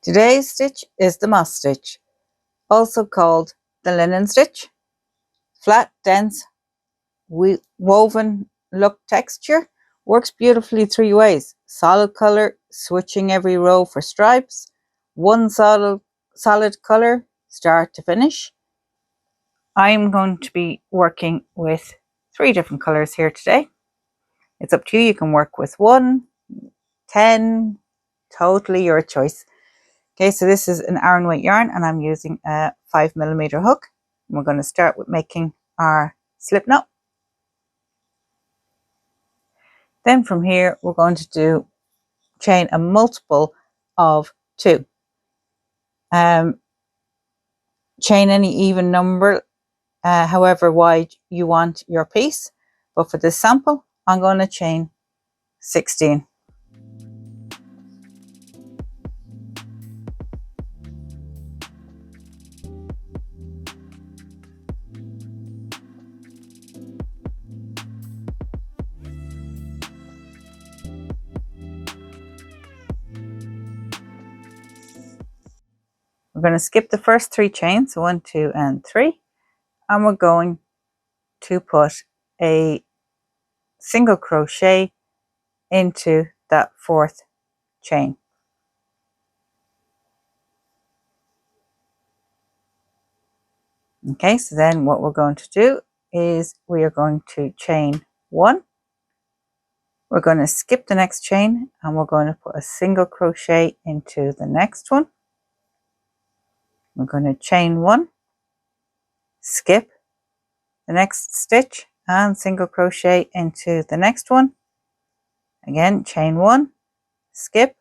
Today's stitch is the moss stitch, also called the linen stitch. Flat, dense, woven look texture works beautifully 3 ways. Solid color, switching every row for stripes. One solid color, start to finish. I'm going to be working with 3 different colors here today. It's up to you. You can work with 1, 10, totally your choice. Okay, so this is an Aran weight yarn and I'm using a 5mm hook. We're going to start with making our slip knot. Then from here we're going to chain a multiple of 2. Chain any even number, however wide you want your piece, but for this sample I'm going to chain 16. We're going to skip the first 3 chains, 1, 2 and 3, and we're going to put a single crochet into that 4th chain. Okay, so then what we're going to do is we are going to chain 1. We're going to skip the next chain and we're going to put a single crochet into the next one. We're going to chain 1, skip the next stitch and single crochet into the next one. Again, chain 1, skip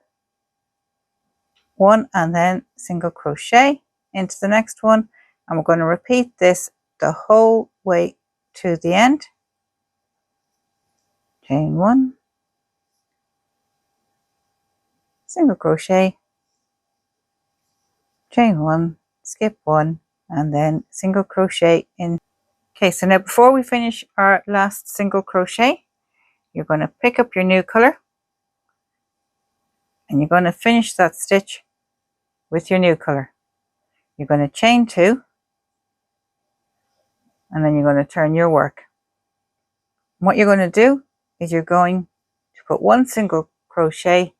1 and then single crochet into the next one, and we're going to repeat this the whole way to the end. Chain 1, single crochet, chain 1, skip 1 and then single crochet in. Okay, so now before we finish our last single crochet, you're going to pick up your new color and you're going to finish that stitch with your new color. You're going to chain 2 and then you're going to turn your work. And what you're going to do is you're going to put 1 single crochet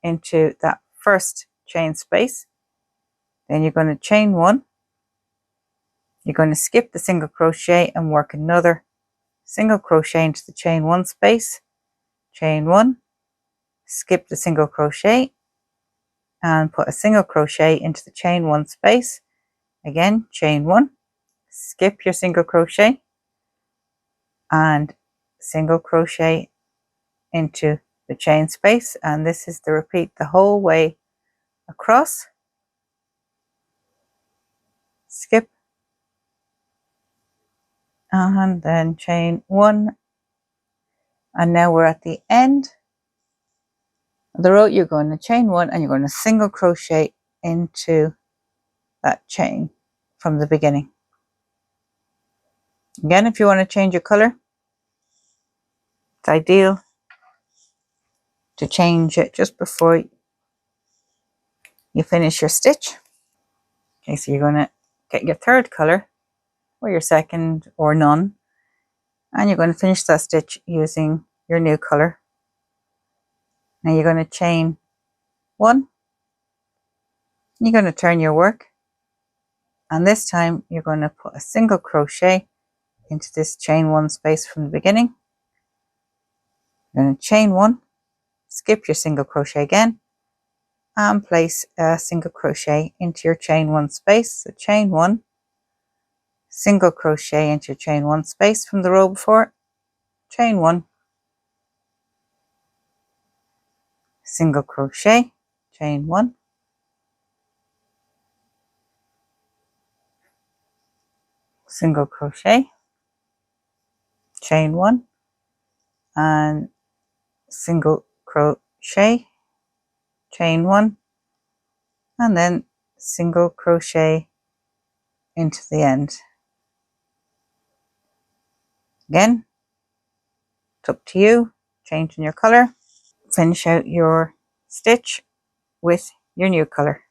into that first chain space. Then you're going to chain 1. You're going to skip the single crochet and work another single crochet into the chain 1 space. Chain 1, skip the single crochet and put a single crochet into the chain 1 space. Again, chain 1, skip your single crochet and single crochet into the chain space, and this is the repeat the whole way across. Skip and then chain 1, and now we're at the end of the row. You're going to chain 1 and you're going to single crochet into that chain from the beginning. Again, if you want to change your color, it's ideal to change it just before you finish your stitch. Okay, so you're going to get your 3rd color or your 2nd or none, and you're going to finish that stitch using your new color. Now you're going to chain 1, you're going to turn your work, and this time you're going to put a single crochet into this chain 1 space from the beginning. You're going to chain 1, skip your single crochet again and place a single crochet into your chain 1 space. So chain 1, single crochet into your chain 1 space from the row before, chain 1, single crochet, chain 1, single crochet, chain 1 and single crochet, chain 1 and then single crochet into the end. Again, it's up to you, changing your color. Finish out your stitch with your new color.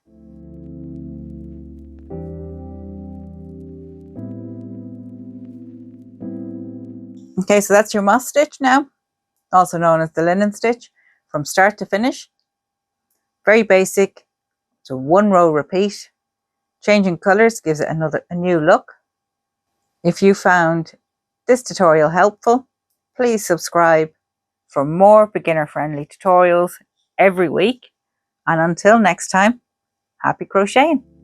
Okay, so that's your moss stitch now, also known as the linen stitch, from start to finish. Very basic. So 1 row repeat. Changing colours gives it a new look. If you found this tutorial helpful, please subscribe for more beginner friendly tutorials every week. And until next time, happy crocheting!